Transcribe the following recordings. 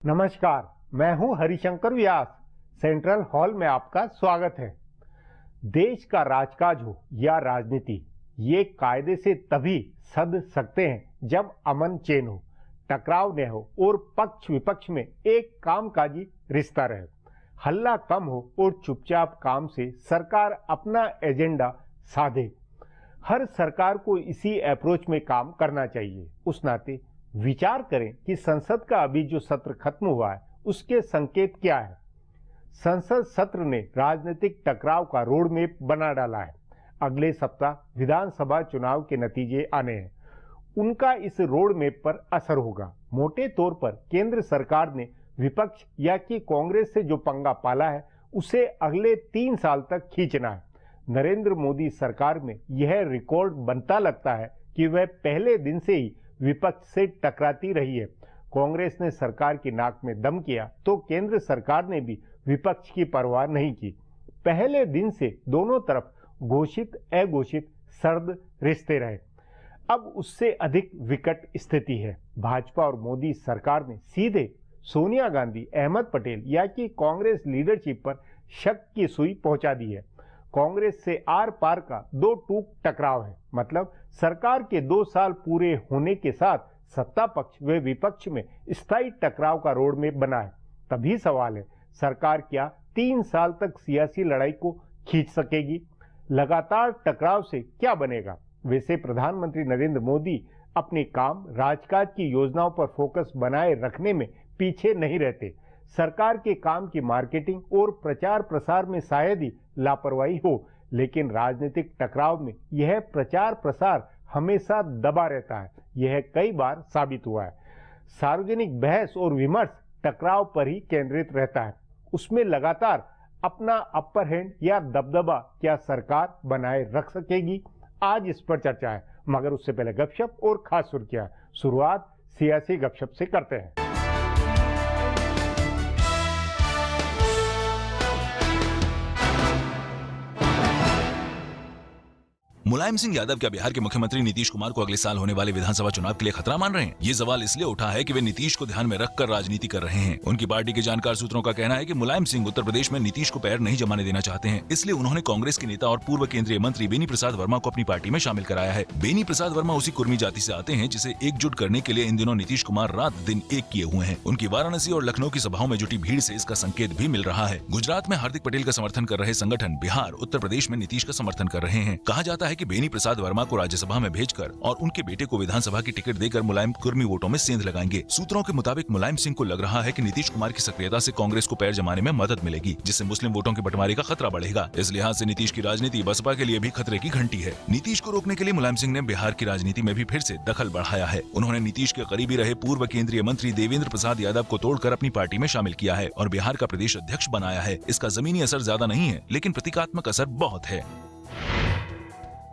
नमस्कार, मैं हूं हरिशंकर व्यास। सेंट्रल हॉल में आपका स्वागत है। देश का राजकाज हो या राजनीति, ये कायदे से तभी सध सकते हैं जब अमन चैन हो, टकराव न हो और पक्ष विपक्ष में एक कामकाजी रिश्ता रहे। हल्ला कम हो और चुपचाप काम से सरकार अपना एजेंडा साधे। हर सरकार को इसी अप्रोच में काम करना चाहिए। उस नाते विचार करें कि संसद का अभी जो सत्र खत्म हुआ है उसके संकेत क्या है। संसद सत्र ने राजनीतिक टकराव का रोड मैप बना डाला है। अगले सप्ताह विधानसभा चुनाव के नतीजे आने हैं, उनका इस रोड मैप पर असर होगा। मोटे तौर पर केंद्र सरकार ने विपक्ष या कि कांग्रेस से जो पंगा पाला है उसे अगले 3 साल तक खींचना है। नरेंद्र मोदी सरकार में यह रिकॉर्ड बनता लगता है कि वह पहले दिन से ही विपक्ष से टकराती रही है। कांग्रेस ने सरकार की नाक में दम किया तो केंद्र सरकार ने भी विपक्ष की परवाह नहीं की। पहले दिन से दोनों तरफ घोषित अघोषित सर्द रिश्ते रहे। अब उससे अधिक विकट स्थिति है। भाजपा और मोदी सरकार ने सीधे सोनिया गांधी, अहमद पटेल या कि कांग्रेस लीडरशिप पर शक की सुई पहुंचा दी है। कांग्रेस से आर पार का दो टूक टकराव है। मतलब सरकार के 2 साल पूरे होने के साथ सत्ता पक्ष व विपक्ष में स्थायी टकराव का रोड मैप बना है। तभी सवाल है, सरकार क्या 3 साल तक सियासी लड़ाई को खींच सकेगी? लगातार टकराव से क्या बनेगा? वैसे प्रधानमंत्री नरेंद्र मोदी अपने काम राजकाज की योजनाओं पर फोकस बनाए रखने में पीछे नहीं रहते। सरकार के काम की मार्केटिंग और प्रचार प्रसार में शायद ही लापरवाही हो, लेकिन राजनीतिक टकराव में यह प्रचार प्रसार हमेशा दबा रहता है। यह कई बार साबित हुआ है। सार्वजनिक बहस और विमर्श टकराव पर ही केंद्रित रहता है। उसमें लगातार अपना अपर हैंड या दबदबा क्या सरकार बनाए रख सकेगी? आज इस पर चर्चा है, मगर उससे पहले गपशप और खास सुर्खियां। शुरुआत सियासी गपशप से करते हैं। मुलायम सिंह यादव क्या बिहार के मुख्यमंत्री नीतीश कुमार को अगले साल होने वाले विधानसभा चुनाव के लिए खतरा मान रहे हैं? ये सवाल इसलिए उठा है कि वे नीतीश को ध्यान में रखकर राजनीति कर रहे हैं। उनकी पार्टी के जानकार सूत्रों का कहना है कि मुलायम सिंह उत्तर प्रदेश में नीतीश को पैर नहीं जमाने देना चाहते हैं। इसलिए उन्होंने कांग्रेस के नेता और पूर्व केंद्रीय मंत्री बेनी प्रसाद वर्मा को अपनी पार्टी में शामिल कराया है। बेनी प्रसाद वर्मा उसी कुर्मी जाति से आते हैं जिसे एकजुट करने के लिए इन दिनों नीतीश कुमार रात दिन एक किए हुए हैं। उनकी वाराणसी और लखनऊ की सभाओं में जुटी भीड़ से इसका संकेत भी मिल रहा है। गुजरात में हार्दिक पटेल का समर्थन कर रहे संगठन बिहार उत्तर प्रदेश में नीतीश का समर्थन कर रहे हैं। कहा जाता है कि बेनी प्रसाद वर्मा को राज्यसभा में भेजकर और उनके बेटे को विधानसभा की टिकट देकर मुलायम कुर्मी वोटों में सेंध लगाएंगे। सूत्रों के मुताबिक मुलायम सिंह को लग रहा है कि नीतीश कुमार की सक्रियता से कांग्रेस को पैर जमाने में मदद मिलेगी, जिससे मुस्लिम वोटों के बंटवारे का खतरा बढ़ेगा। इस लिहाज से नीतीश की राजनीति बसपा के लिए भी खतरे की घंटी है। नीतीश को रोकने के लिए मुलायम सिंह ने बिहार की राजनीति में भी फिर से दखल बढ़ाया है। उन्होंने नीतीश के करीबी रहे पूर्व केंद्रीय मंत्री देवेंद्र प्रसाद यादव को तोड़कर अपनी पार्टी में शामिल किया है और बिहार का प्रदेश अध्यक्ष बनाया है। इसका जमीनी असर ज्यादा नहीं है, लेकिन प्रतीकात्मक असर बहुत है।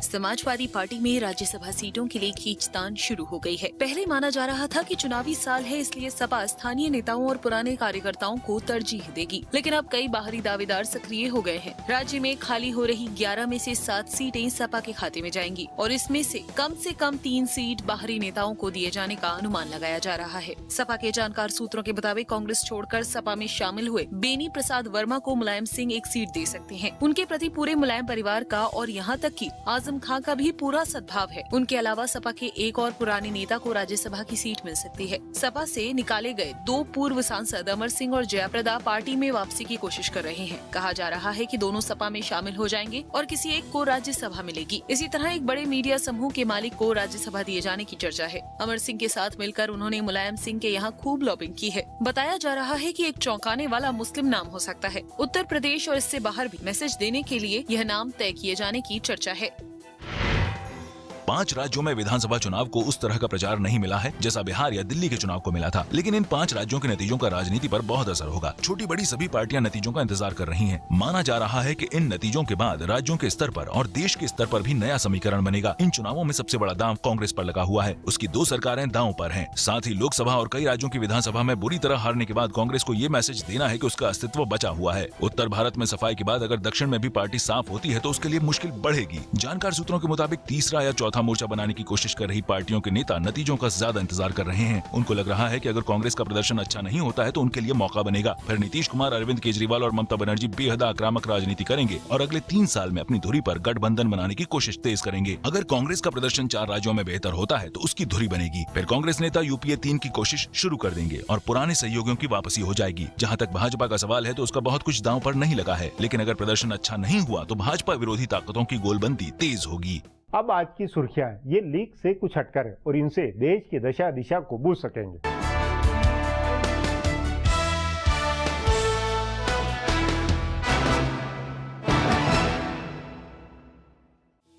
समाजवादी पार्टी में राज्यसभा सीटों के लिए खींचतान शुरू हो गई है। पहले माना जा रहा था कि चुनावी साल है, इसलिए सपा स्थानीय नेताओं और पुराने कार्यकर्ताओं को तरजीह देगी, लेकिन अब कई बाहरी दावेदार सक्रिय हो गए हैं। राज्य में खाली हो रही 11 में से 7 सीटें सपा के खाते में जाएंगी और इसमें से कम 3 सीट बाहरी नेताओं को दिए जाने का अनुमान लगाया जा रहा है। सपा के जानकार सूत्रों के मुताबिक कांग्रेस छोड़कर सपा में शामिल हुए बेनी प्रसाद वर्मा को मुलायम सिंह एक सीट दे सकते हैं। उनके प्रति पूरे मुलायम परिवार का और यहाँ तक कि आजम खां का भी पूरा सद्भाव है। उनके अलावा सपा के एक और पुराने नेता को राज्यसभा की सीट मिल सकती है। सपा से निकाले गए 2 पूर्व सांसद अमर सिंह और जयाप्रदा पार्टी में वापसी की कोशिश कर रहे हैं। कहा जा रहा है कि दोनों सपा में शामिल हो जाएंगे और किसी एक को राज्यसभा मिलेगी। इसी तरह एक बड़े मीडिया समूह के मालिक को राज्यसभा दिए जाने की चर्चा है। अमर सिंह के साथ मिलकर उन्होंने मुलायम सिंह के यहाँ खूब लॉबिंग की है। बताया जा रहा है कि एक चौंकाने वाला मुस्लिम नाम हो सकता है। उत्तर प्रदेश और इससे बाहर भी मैसेज देने के लिए यह नाम तय किए जाने की चर्चा है। 5 राज्यों में विधानसभा चुनाव को उस तरह का प्रचार नहीं मिला है जैसा बिहार या दिल्ली के चुनाव को मिला था, लेकिन इन 5 राज्यों के नतीजों का राजनीति पर बहुत असर होगा। छोटी बड़ी सभी पार्टियां नतीजों का इंतजार कर रही हैं। माना जा रहा है कि इन नतीजों के बाद राज्यों के स्तर पर और देश के स्तर पर भी नया समीकरण बनेगा। इन चुनावों में सबसे बड़ा दांव कांग्रेस पर लगा हुआ है। उसकी 2 सरकारें दांव पर हैं। साथ ही लोकसभा और कई राज्यों की विधानसभा में बुरी तरह हारने के बाद कांग्रेस को ये मैसेज देना है कि उसका अस्तित्व बचा हुआ है। उत्तर भारत में सफाई के बाद अगर दक्षिण में भी पार्टी साफ होती है तो उसके लिए मुश्किल बढ़ेगी। जानकार सूत्रों के मुताबिक तीसरा या चौथा चौथा मोर्चा बनाने की कोशिश कर रही पार्टियों के नेता नतीजों का ज्यादा इंतजार कर रहे हैं। उनको लग रहा है कि अगर कांग्रेस का प्रदर्शन अच्छा नहीं होता है तो उनके लिए मौका बनेगा। फिर नीतीश कुमार, अरविंद केजरीवाल और ममता बनर्जी बेहद आक्रामक राजनीति करेंगे और अगले 3 साल में अपनी धुरी पर गठबंधन बनाने की कोशिश तेज करेंगे। अगर कांग्रेस का प्रदर्शन 4 राज्यों में बेहतर होता है तो उसकी धुरी बनेगी। फिर कांग्रेस नेता यूपीए 3 की कोशिश शुरू कर देंगे और पुराने सहयोगियों की वापसी हो जाएगी। जहां तक भाजपा का सवाल है तो उसका बहुत कुछ दांव पर नहीं लगा है, लेकिन अगर प्रदर्शन अच्छा नहीं हुआ तो भाजपा विरोधी ताकतों की गोलबंदी तेज होगी। अब आज की सुर्खियां ये लीक से कुछ हटकर है और इनसे देश की दशा दिशा को बूझ सकेंगे।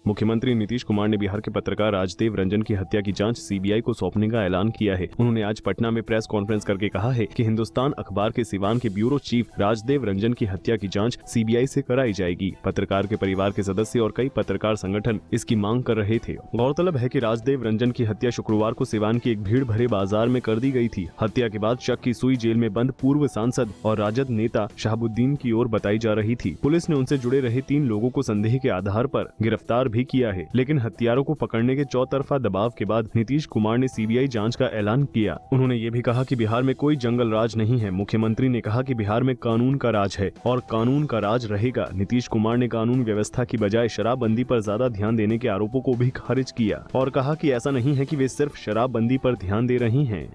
मुख्यमंत्री नीतीश कुमार ने बिहार के पत्रकार राजदेव रंजन की हत्या की जांच सीबीआई को सौंपने का ऐलान किया है। उन्होंने आज पटना में प्रेस कॉन्फ्रेंस करके कहा है कि हिंदुस्तान अखबार के सिवान के ब्यूरो चीफ राजदेव रंजन की हत्या की जांच सीबीआई से कराई जाएगी। पत्रकार के परिवार के सदस्य और कई पत्रकार संगठन इसकी मांग कर रहे थे। गौरतलब है कि राजदेव रंजन की हत्या शुक्रवार को सिवान की एक भीड़ भरे बाजार में कर दी गई थी। हत्या के बाद शक की सुई जेल में बंद पूर्व सांसद और राजद नेता शहाबुद्दीन की ओर बताई जा रही थी। पुलिस ने उनसे जुड़े रहे 3 लोगों को संदेह के आधार पर गिरफ्तार भी किया है, लेकिन हत्यारों को पकड़ने के चौतरफा दबाव के बाद नीतीश कुमार ने सीबीआई जांच का ऐलान किया। उन्होंने ये भी कहा कि बिहार में कोई जंगल राज नहीं है। मुख्यमंत्री ने कहा कि बिहार में कानून का राज है और कानून का राज रहेगा। नीतीश कुमार ने कानून व्यवस्था की बजाय शराबबंदी पर ज्यादा ध्यान देने के आरोपों को भी खारिज किया और कहा कि ऐसा नहीं है कि वे सिर्फ शराबबंदी पर ध्यान दे रही हैं।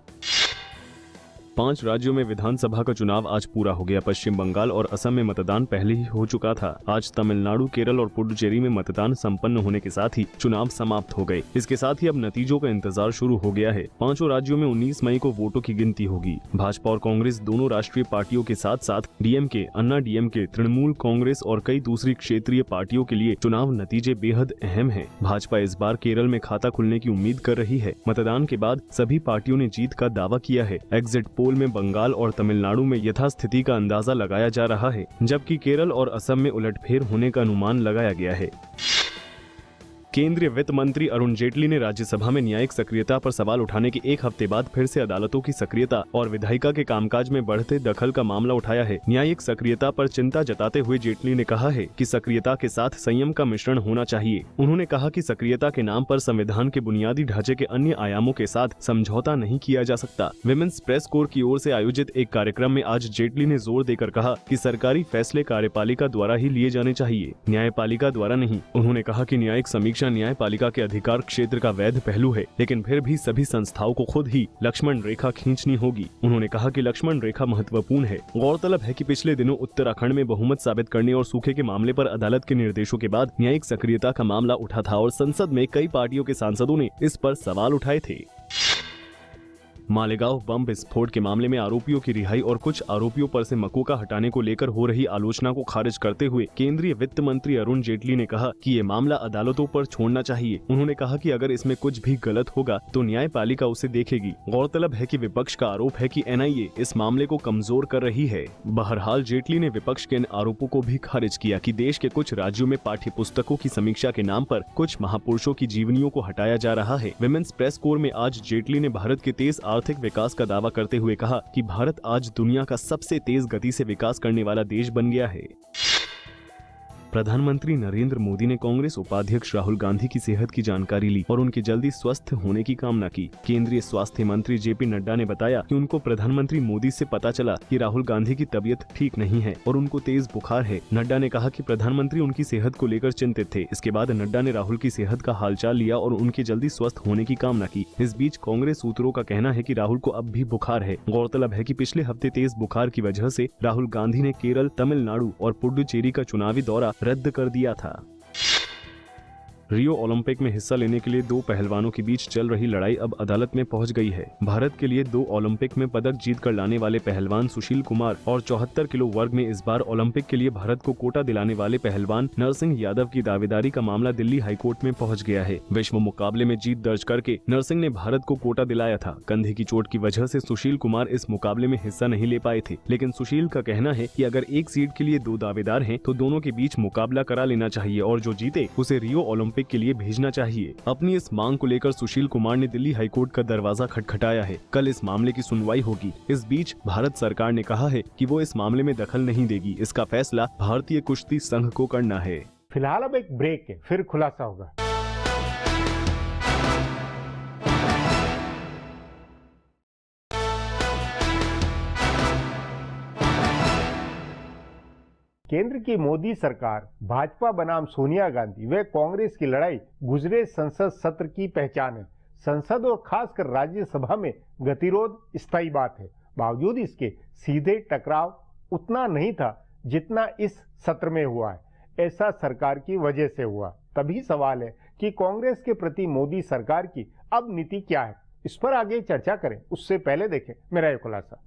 5 राज्यों में विधानसभा का चुनाव आज पूरा हो गया। पश्चिम बंगाल और असम में मतदान पहले ही हो चुका था। आज तमिलनाडु, केरल और पुडुचेरी में मतदान संपन्न होने के साथ ही चुनाव समाप्त हो गए। इसके साथ ही अब नतीजों का इंतजार शुरू हो गया है। 5 राज्यों में 19 मई को वोटों की गिनती होगी। भाजपा और कांग्रेस दोनों राष्ट्रीय पार्टियों के साथ साथ डीएमके, अन्ना डीएमके, तृणमूल कांग्रेस और कई दूसरी क्षेत्रीय पार्टियों के लिए चुनाव नतीजे बेहद अहम है। भाजपा इस बार केरल में खाता खुलने की उम्मीद कर रही है। मतदान के बाद सभी पार्टियों ने जीत का दावा किया है। एग्जिट पोल में बंगाल और तमिलनाडु में यथास्थिति का अंदाजा लगाया जा रहा है, जबकि केरल और असम में उलटफेर होने का अनुमान लगाया गया है। केंद्रीय वित्त मंत्री अरुण जेटली ने राज्यसभा में न्यायिक सक्रियता पर सवाल उठाने के 1 हफ्ते बाद फिर से अदालतों की सक्रियता और विधायिका के कामकाज में बढ़ते दखल का मामला उठाया है। न्यायिक सक्रियता पर चिंता जताते हुए जेटली ने कहा है कि सक्रियता के साथ संयम का मिश्रण होना चाहिए। उन्होंने कहा कि सक्रियता के नाम पर संविधान के बुनियादी ढांचे के अन्य आयामों के साथ समझौता नहीं किया जा सकता। विमेंस प्रेस कोर की ओर से आयोजित एक कार्यक्रम में आज जेटली ने जोर देकर कहा कि सरकारी फैसले कार्यपालिका द्वारा ही लिए जाने चाहिए, न्यायपालिका द्वारा नहीं। उन्होंने कहा कि न्यायिक समीक्षा न्यायपालिका के अधिकार क्षेत्र का वैध पहलू है, लेकिन फिर भी सभी संस्थाओं को खुद ही लक्ष्मण रेखा खींचनी होगी। उन्होंने कहा कि लक्ष्मण रेखा महत्वपूर्ण है। गौरतलब है कि पिछले दिनों उत्तराखंड में बहुमत साबित करने और सूखे के मामले पर अदालत के निर्देशों के बाद न्यायिक सक्रियता का मामला उठा था और संसद में कई पार्टियों के सांसदों ने इस पर सवाल उठाए थे। मालेगांव बम विस्फोट के मामले में आरोपियों की रिहाई और कुछ आरोपियों पर से मकोका हटाने को लेकर हो रही आलोचना को खारिज करते हुए केंद्रीय वित्त मंत्री अरुण जेटली ने कहा कि ये मामला अदालतों पर छोड़ना चाहिए। उन्होंने कहा कि अगर इसमें कुछ भी गलत होगा तो न्यायपालिका उसे देखेगी। गौरतलब है कि विपक्ष का आरोप है कि एनआईए इस मामले को कमजोर कर रही है। बहरहाल जेटली ने विपक्ष के इन आरोपों को भी खारिज किया कि देश के कुछ राज्यों में पाठ्य पुस्तकों की समीक्षा के नाम पर कुछ महापुरुषों की जीवनियों को हटाया जा रहा है। विमेंस प्रेस कोर में आज जेटली ने भारत के तेज आर्थिक विकास का दावा करते हुए कहा कि भारत आज दुनिया का सबसे तेज गति से विकास करने वाला देश बन गया है। प्रधानमंत्री नरेंद्र मोदी ने कांग्रेस उपाध्यक्ष राहुल गांधी की सेहत की जानकारी ली और उनके जल्दी स्वस्थ होने की कामना की। केंद्रीय स्वास्थ्य मंत्री जेपी नड्डा ने बताया कि उनको प्रधानमंत्री मोदी से पता चला कि राहुल गांधी की तबीयत ठीक नहीं है और उनको तेज बुखार है। नड्डा ने कहा कि प्रधानमंत्री उनकी सेहत को लेकर चिंतित थे। इसके बाद नड्डा ने राहुल की सेहत का हालचाल लिया और उनके जल्दी स्वस्थ होने की कामना की। इस बीच कांग्रेस सूत्रों का कहना है कि राहुल को अब भी बुखार है। गौरतलब है कि पिछले हफ्ते तेज बुखार की वजह से राहुल गांधी ने केरल, तमिलनाडु और पुडुचेरी का चुनावी दौरा रद्द कर दिया था। रियो ओलंपिक में हिस्सा लेने के लिए 2 पहलवानों के बीच चल रही लड़ाई अब अदालत में पहुंच गई है। भारत के लिए 2 ओलंपिक में पदक जीत कर लाने वाले पहलवान सुशील कुमार और 74 किलो वर्ग में इस बार ओलंपिक के लिए भारत को कोटा दिलाने वाले पहलवान नरसिंह यादव की दावेदारी का मामला दिल्ली हाईकोर्ट में पहुंच गया है। विश्व मुकाबले में जीत दर्ज करके नरसिंह ने भारत को कोटा दिलाया था। कंधे की चोट की वजह से सुशील कुमार इस मुकाबले में हिस्सा नहीं ले पाए थे, लेकिन सुशील का कहना है कि अगर एक सीट के लिए 2 दावेदार हैं तो दोनों के बीच मुकाबला करा लेना चाहिए और जो जीते उसे रियो ओलंपिक के लिए भेजना चाहिए। अपनी इस मांग को लेकर सुशील कुमार ने दिल्ली हाईकोर्ट का दरवाजा खटखटाया है। कल इस मामले की सुनवाई होगी। इस बीच भारत सरकार ने कहा है कि वो इस मामले में दखल नहीं देगी। इसका फैसला भारतीय कुश्ती संघ को करना है। फिलहाल अब एक ब्रेक है, फिर खुलासा होगा। केंद्र की मोदी सरकार, भाजपा बनाम सोनिया गांधी व कांग्रेस की लड़ाई गुजरे संसद सत्र की पहचान है। संसद और खासकर राज्यसभा में गतिरोध स्थायी बात है। बावजूद इसके सीधे टकराव उतना नहीं था जितना इस सत्र में हुआ है। ऐसा सरकार की वजह से हुआ। तभी सवाल है कि कांग्रेस के प्रति मोदी सरकार की अब नीति क्या है। इस पर आगे चर्चा करें, उससे पहले देखें मेरा ये खुलासा।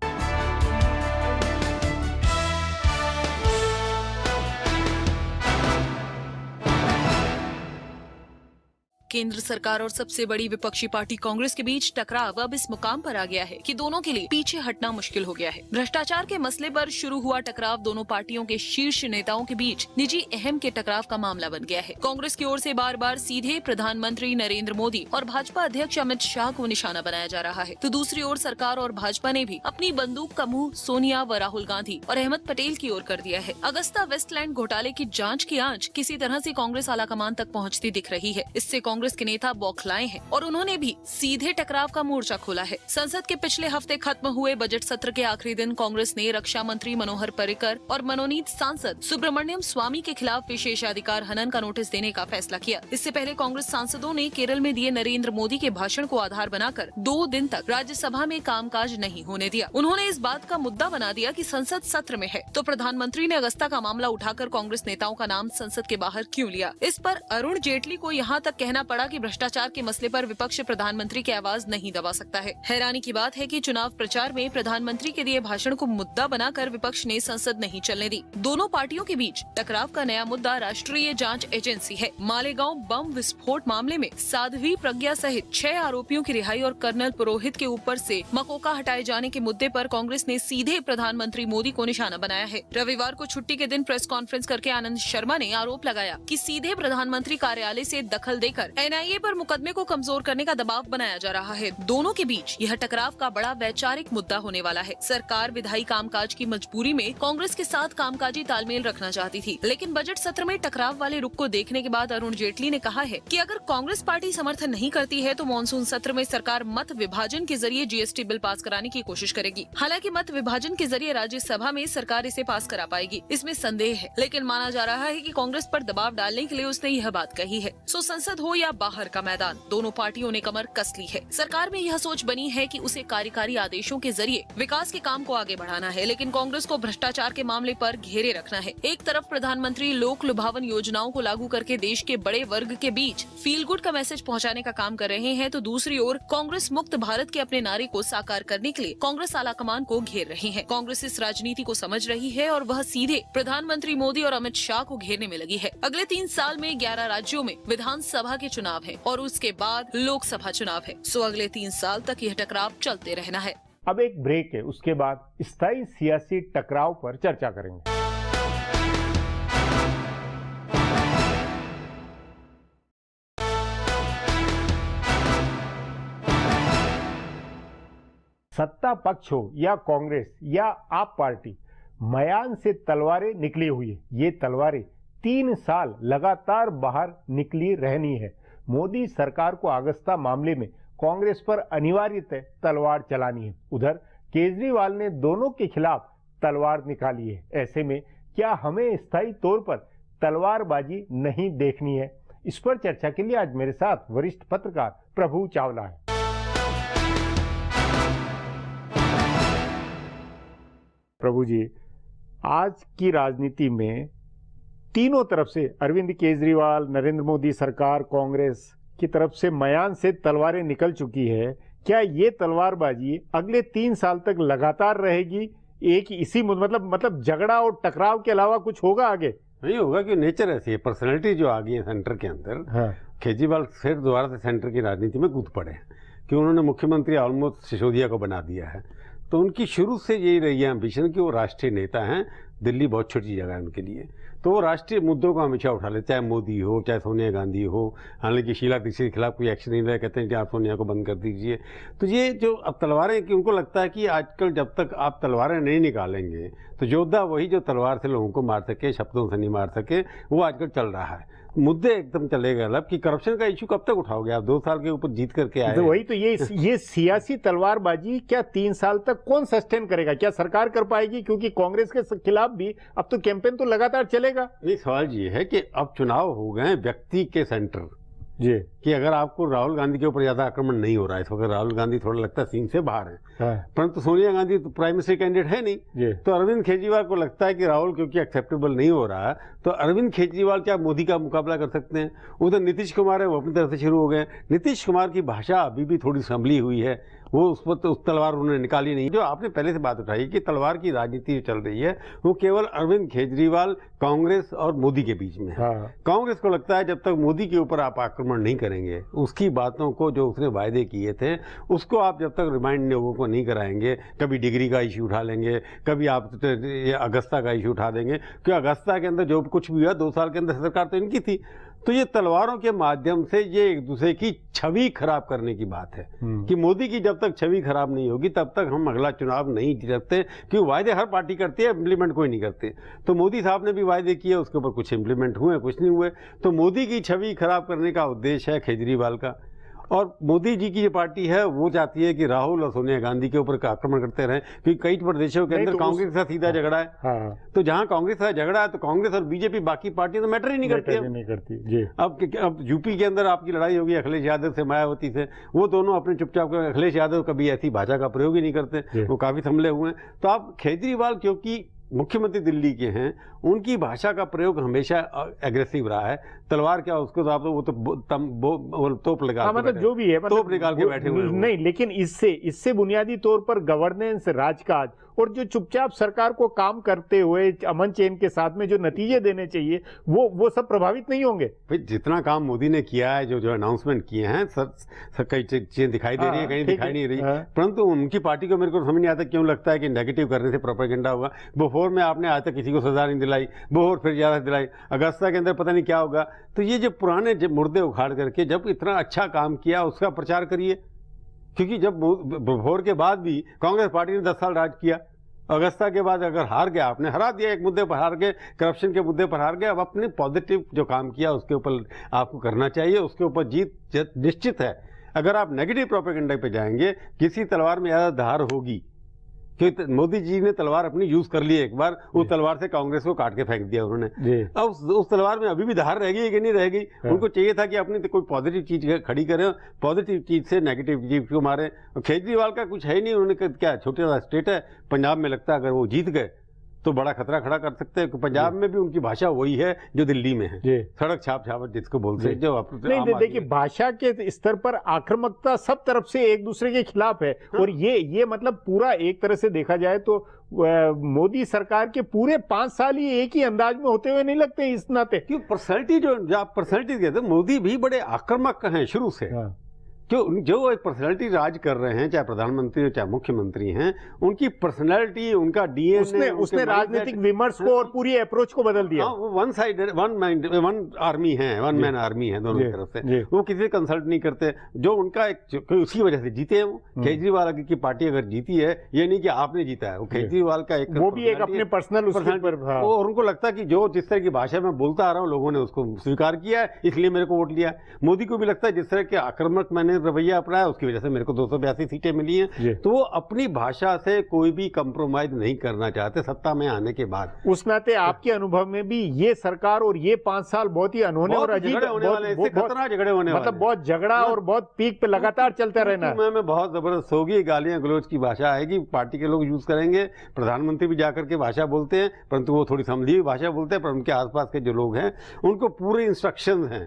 केंद्र सरकार और सबसे बड़ी विपक्षी पार्टी कांग्रेस के बीच टकराव अब इस मुकाम पर आ गया है कि दोनों के लिए पीछे हटना मुश्किल हो गया है। भ्रष्टाचार के मसले पर शुरू हुआ टकराव दोनों पार्टियों के शीर्ष नेताओं के बीच निजी अहम के टकराव का मामला बन गया है। कांग्रेस की ओर से बार बार सीधे प्रधानमंत्री नरेंद्र मोदी और भाजपा अध्यक्ष अमित शाह को निशाना बनाया जा रहा है, तो दूसरी ओर सरकार और भाजपा ने भी अपनी बंदूक का मुंह सोनिया व राहुल गांधी और अहमद पटेल की ओर कर दिया है। अगस्ता वेस्टलैंड घोटाले की जांच की आंच किसी तरह से कांग्रेस आलाकमान तक पहुंचती दिख रही है। इससे कांग्रेस के नेता बौखलाए हैं और उन्होंने भी सीधे टकराव का मोर्चा खोला है। संसद के पिछले हफ्ते खत्म हुए बजट सत्र के आखिरी दिन कांग्रेस ने रक्षा मंत्री मनोहर पर्रिकर और मनोनीत सांसद सुब्रमण्यम स्वामी के खिलाफ विशेषाधिकार हनन का नोटिस देने का फैसला किया। इससे पहले कांग्रेस सांसदों ने केरल में दिए नरेंद्र मोदी के भाषण को आधार बनाकर 2 दिन तक राज्यसभा में कामकाज नहीं होने दिया। उन्होंने इस बात का मुद्दा बना दिया कि संसद सत्र में है तो प्रधानमंत्री ने अगस्ता का मामला उठाकर कांग्रेस नेताओं का नाम संसद के बाहर क्यों लिया। इस पर अरुण जेटली को यहाँ तक कहना पड़ा कि भ्रष्टाचार के मसले पर विपक्ष प्रधानमंत्री की आवाज नहीं दबा सकता है। हैरानी की बात है कि चुनाव प्रचार में प्रधानमंत्री के दिए भाषण को मुद्दा बनाकर विपक्ष ने संसद नहीं चलने दी। दोनों पार्टियों के बीच टकराव का नया मुद्दा राष्ट्रीय जांच एजेंसी है। मालेगांव बम विस्फोट मामले में साध्वी प्रज्ञा सहित 6 आरोपियों की रिहाई और कर्नल पुरोहित के ऊपर से मकोका हटाए जाने के मुद्दे पर कांग्रेस ने सीधे प्रधानमंत्री मोदी को निशाना बनाया है। रविवार को छुट्टी के दिन प्रेस कॉन्फ्रेंस करके आनंद शर्मा ने आरोप लगाया कि सीधे प्रधानमंत्री कार्यालय से दखल देकर एनआईए पर मुकदमे को कमजोर करने का दबाव बनाया जा रहा है। दोनों के बीच यह टकराव का बड़ा वैचारिक मुद्दा होने वाला है। सरकार विधायी कामकाज की मजबूरी में कांग्रेस के साथ कामकाजी तालमेल रखना चाहती थी, लेकिन बजट सत्र में टकराव वाले रुख को देखने के बाद अरुण जेटली ने कहा है कि अगर कांग्रेस पार्टी समर्थन नहीं करती है तो मानसून सत्र में सरकार मत विभाजन के जरिए जीएसटी बिल पास कराने की कोशिश करेगी। हालांकि मत विभाजन के जरिए राज्यसभा में सरकार इसे पास करा पाएगी, इसमें संदेह है, लेकिन माना जा रहा है कि कांग्रेस पर दबाव डालने के लिए उसने यह बात कही है। सो संसद हो या बाहर का मैदान, दोनों पार्टियों ने कमर कस ली है। सरकार में यह सोच बनी है कि उसे कार्यकारी आदेशों के जरिए विकास के काम को आगे बढ़ाना है, लेकिन कांग्रेस को भ्रष्टाचार के मामले पर घेरे रखना है। एक तरफ प्रधानमंत्री लोक लुभावन योजनाओं को लागू करके देश के बड़े वर्ग के बीच फील गुड का मैसेज पहुंचाने का काम कर रहे हैं, तो दूसरी ओर कांग्रेस मुक्त भारत के अपने नारे को साकार करने के लिए कांग्रेस आलाकमान को घेर रही है। कांग्रेस इस राजनीति को समझ रही है और वह सीधे प्रधानमंत्री मोदी और अमित शाह को घेरने में लगी है। अगले 3 साल में 11 राज्यों में विधानसभा के चुनाव है और उसके बाद लोकसभा चुनाव है। सो अगले 3 साल तक यह टकराव चलते रहना है। अब एक ब्रेक है, उसके बाद स्थायी सियासी टकराव पर चर्चा करेंगे। सत्ता पक्ष हो या कांग्रेस या आप पार्टी, मयान से तलवारें निकली हुई है। ये तलवारें 3 साल लगातार बाहर निकली रहनी है। मोदी सरकार को अगस्ता मामले में कांग्रेस पर अनिवार्यतः तलवार चलानी है। उधर केजरीवाल ने दोनों के खिलाफ तलवार निकाली है। ऐसे में क्या हमें स्थायी तौर पर तलवारबाजी नहीं देखनी है? इस पर चर्चा के लिए आज मेरे साथ वरिष्ठ पत्रकार प्रभु चावला है। प्रभु जी, आज की राजनीति में तीनों तरफ से अरविंद केजरीवाल, नरेंद्र मोदी सरकार, कांग्रेस की तरफ से मयान से तलवारें निकल चुकी है। क्या ये तलवारबाजी अगले 3 साल तक लगातार रहेगी? एक इसी मतलब झगड़ा और टकराव के अलावा कुछ होगा आगे? नहीं होगा कि नेचर ऐसी है, पर्सनैलिटी जो आ गई है सेंटर के अंदर। हाँ। केजरीवाल फिर दोबारा से सेंटर की राजनीति में कूद पड़े हैं कि उन्होंने मुख्यमंत्री ऑलमोस्ट सिसोदिया को बना दिया है। तो उनकी शुरू से यही रही है एम्बिशन कि वो राष्ट्रीय नेता हैं। दिल्ली बहुत छोटी जगह है उनके लिए, तो वो राष्ट्रीय मुद्दों को हमेशा उठा लेते, चाहे मोदी हो चाहे सोनिया गांधी हो। हालांकि शीला दीक्षित के खिलाफ कोई एक्शन नहीं रहा, कहते हैं कि आप सोनिया को बंद कर दीजिए। तो ये जो अब तलवारें, कि उनको लगता है कि आजकल जब तक आप तलवारें नहीं निकालेंगे तो योद्धा वही जो तलवार से लोगों को मार सके, शब्दों से नहीं मार सके, वो आजकल चल रहा है। मुद्दे एकदम चले गए कि करप्शन का इशू कब तक उठाओगे आप? 2 साल के ऊपर जीत करके आए। तो वही तो ये सियासी तलवारबाजी क्या 3 साल तक कौन सस्टेन करेगा? क्या सरकार कर पाएगी? क्योंकि कांग्रेस के खिलाफ भी अब तो कैंपेन तो लगातार चलेगा। ये सवाल ये है कि अब चुनाव हो गए व्यक्ति के सेंटर जी, कि अगर आपको राहुल गांधी के ऊपर ज्यादा आक्रमण नहीं हो रहा है इस वक्त, राहुल गांधी थोड़ा लगता है सीन से बाहर है, हाँ, परंतु सोनिया गांधी तो प्राइम मिनिस्टर कैंडिडेट है नहीं जी, तो अरविंद केजरीवाल को लगता है कि राहुल क्योंकि एक्सेप्टेबल नहीं हो रहा है तो अरविंद केजरीवाल क्या मोदी का मुकाबला कर सकते हैं? उधर नीतीश कुमार है, वो अपनी तरफ से शुरू हो गए। नीतीश कुमार की भाषा अभी भी थोड़ी संभली हुई है, वो उस पर तो उस तलवार उन्होंने निकाली नहीं। जो आपने पहले से बात उठाई कि तलवार की राजनीति चल रही है वो केवल अरविंद केजरीवाल, कांग्रेस और मोदी के बीच में है। हाँ, कांग्रेस को लगता है जब तक मोदी के ऊपर आप आक्रमण नहीं करेंगे, उसकी बातों को जो उसने वायदे किए थे उसको आप जब तक रिमाइंड लोगों को नहीं कराएंगे, कभी डिग्री का इशू उठा लेंगे, कभी आप अगस्ता का इशू उठा देंगे, क्योंकि अगस्ता के अंदर जो कुछ भी हुआ 2 साल के अंदर सरकार तो इनकी थी, तो ये तलवारों के माध्यम से ये एक दूसरे की छवि खराब करने की बात है कि मोदी की जब तक छवि खराब नहीं होगी तब तक हम अगला चुनाव नहीं जीत सकते, क्योंकि वायदे हर पार्टी करती है, इम्प्लीमेंट कोई नहीं करते। तो मोदी साहब ने भी वायदे किए, उसके ऊपर कुछ इम्प्लीमेंट हुए, कुछ नहीं हुए। तो मोदी की छवि खराब करने का उद्देश्य है केजरीवाल का, और मोदी जी की जो पार्टी है वो चाहती है कि राहुल और सोनिया गांधी के ऊपर आक्रमण करते रहें, क्योंकि कई प्रदेशों के अंदर तो कांग्रेस का सीधा झगड़ा है। हाँ, तो जहां कांग्रेस का झगड़ा है तो कांग्रेस और बीजेपी, बाकी पार्टियां तो मैटर ही नहीं करती है। नहीं करती जी। अब यूपी के अंदर आपकी लड़ाई होगी अखिलेश यादव से, मायावती से, वो दोनों अपने चुपचाप कर, अखिलेश यादव कभी ऐसी भाषा का प्रयोग ही नहीं करते, वो काफी संभले हुए हैं। तो आप केजरीवाल क्योंकि मुख्यमंत्री दिल्ली के हैं, उनकी भाषा का प्रयोग हमेशा एग्रेसिव रहा है। तलवार क्या उसको तो आप वो तो तोप लगा, मतलब जो भी है, मतलब तोप निकाल के बैठे हुए हैं। नहीं, लेकिन इससे बुनियादी तौर पर गवर्नेंस, राजकाज और जो चुपचाप सरकार को काम करते हुए अमन चैन के साथ में जो नतीजे देने चाहिए वो सब प्रभावित नहीं होंगे। भाई जितना काम मोदी ने किया है, जो अनाउंसमेंट किए हैं, कई चीजें दिखाई दे रही है, कहीं दिखाई नहीं रही, परंतु उनकी पार्टी को मेरे को समझ नहीं आता क्यों लगता है कि नेगेटिव करने से प्रोपेगेंडा होगा। बोफोर में आपने आज तक किसी को सजा नहीं दिलाई, बोफोर फिर ज्यादा दिलाई, अगस्ता के अंदर पता नहीं क्या होगा। तो ये जो पुराने मुर्दे उखाड़ करके जब इतना अच्छा काम किया उसका प्रचार करिए, क्योंकि जब बोफोर के बाद भी कांग्रेस पार्टी ने 10 साल राज किया, अगस्ता के बाद अगर हार गया, आपने हरा दिया, एक मुद्दे पर हार गए, करप्शन के मुद्दे पर हार गए, अब अपने पॉजिटिव जो काम किया उसके ऊपर आपको करना चाहिए, उसके ऊपर जीत निश्चित है। अगर आप नेगेटिव प्रोपेगेंडा पे जाएंगे, किसी तलवार में ज्यादा धार होगी, क्योंकि मोदी जी ने तलवार अपनी यूज कर ली एक बार, उस तलवार से कांग्रेस को काट के फेंक दिया उन्होंने। अब उस तलवार में अभी भी धार रहेगी कि नहीं रहेगी? उनको चाहिए था कि अपनी कोई पॉजिटिव चीज खड़ी करें, पॉजिटिव चीज से नेगेटिव चीज को मारे। केजरीवाल का कुछ है ही नहीं, उन्होंने क्या छोटा सा स्टेट है, पंजाब में लगता है अगर वो जीत गए तो बड़ा खतरा खड़ा कर सकते हैं। पंजाब में भी उनकी भाषा वही है जो दिल्ली में है, सड़क छाप छाप जिसको बोलते हैं। जो नहीं, देखिए भाषा के स्तर पर आक्रामकता सब तरफ से एक दूसरे के खिलाफ है। और ये मतलब पूरा एक तरह से देखा जाए तो मोदी सरकार के पूरे 5 साल ही एक ही अंदाज में होते हुए नहीं लगते इस नाते। क्यों पर्सनैलिटी, जो आप पर्सनैलिटी कहते हैं, मोदी भी बड़े आक्रामक हैं शुरू से। जो एक पर्सनैलिटी राज कर रहे हैं, चाहे प्रधानमंत्री हो चाहे मुख्यमंत्री हैं, उनकी पर्सनैलिटी, उनका डीएनए, उसने राजनीतिक विमर्श को और पूरी अप्रोच को बदल दिया। वो वन साइडेड, वन आर्मी है, वन मैन आर्मी है दोनों तरफ से, वो किसी कंसल्ट नहीं करते। जो उनका एक उसकी वजह से जीते हैं वो। केजरीवाल की पार्टी अगर जीती है, ये नहीं कि आपने जीता है, वो केजरीवाल का एक, वो भी एक अपने पर्सनल पर, और उनको लगता है कि जो जिस तरह की भाषा में बोलता आ रहा हूँ लोगों ने उसको स्वीकार किया है, इसलिए मेरे को वोट लिया। मोदी को भी लगता है जिस तरह के आक्रामक मैंने रवैया अपनाया उसकी वजह से मेरे को 282 सीटें मिली हैं। तो वो अपनी भाषा से कोई भी कंप्रोमाइज नहीं करना चाहते सत्ता में आने के बाद। उस नाते आपके अनुभव में भी ये सरकार और ये 5 साल बहुत ही अनहोने और अजीब होने वाले, खतरनाक झगड़े होने वाले, मतलब बहुत झगड़ा और बहुत पीक पे लगातार चलता रहना है। में बहुत जबरदस्त होगी, गालियां गलौज की भाषा आएगी, पार्टी के लोग यूज करेंगे। प्रधानमंत्री भी जाकर के भाषा बोलते हैं, परंतु वो थोड़ी समझी हुई भाषा बोलते हैं, पर उनके आसपास के जो लोग हैं उनको पूरे इंस्ट्रक्शन हैं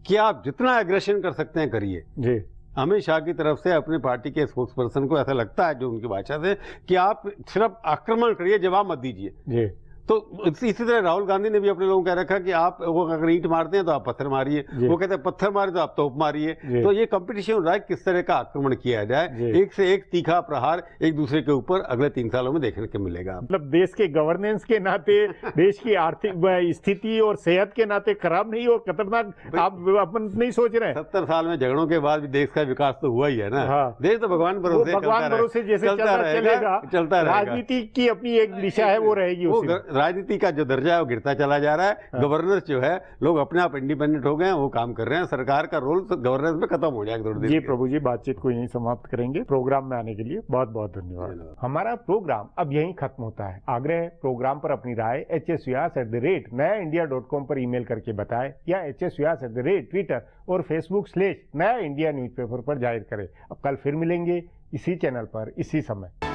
कि आप जितना एग्रेशन कर सकते हैं करिए। जी, अमित शाह की तरफ से अपनी पार्टी के स्पोक्स पर्सन को ऐसा लगता है जो उनकी भाषा से कि आप सिर्फ आक्रमण करिए, जवाब मत दीजिए। तो इसी तरह राहुल गांधी ने भी अपने लोगों को कह रखा कि आप वो अगर ईंट मारते हैं तो आप पत्थर मारिए, वो कहते हैं पत्थर मारे तो आप तोप मारिए। तो ये कंपटीशन हो रहा है किस तरह का आक्रमण किया जाए, एक से एक तीखा प्रहार एक दूसरे के ऊपर अगले 3 सालों में देखने को मिलेगा। मतलब देश के गवर्नेंस के नाते, देश की आर्थिक स्थिति और सेहत के नाते खराब नहीं और खतरनाक आप अपन नहीं सोच रहे हैं। 70 साल में झगड़ों के बाद भी देश का विकास तो हुआ ही है ना। देश तो भगवान भरोसे जैसे चलता रहेगा, चलता रहेगा। राजनीति की अपनी एक दिशा है वो रहेगी। राजनीति का जो दर्जा है वो गिरता चला जा रहा है। गवर्नेंस जो है, लोग अपने आप इंडिपेंडेंट हो गए हैं, वो काम कर रहे हैं। सरकार का रोल तो गवर्नेंस में खत्म हो जाएगा थोड़ी देर जी के। प्रभु जी, बातचीत को यहीं समाप्त करेंगे। प्रोग्राम में आने के लिए बहुत बहुत धन्यवाद। हमारा प्रोग्राम अब यहीं खत्म होता है। आग्रह है प्रोग्राम पर अपनी राय hsvyas@nayaindia.com पर ईमेल करके बताएं या hsvyas@Twitter और Facebook/नया इंडिया न्यूज़पेपर पर जाहिर करें। अब कल फिर मिलेंगे इसी चैनल पर इसी समय।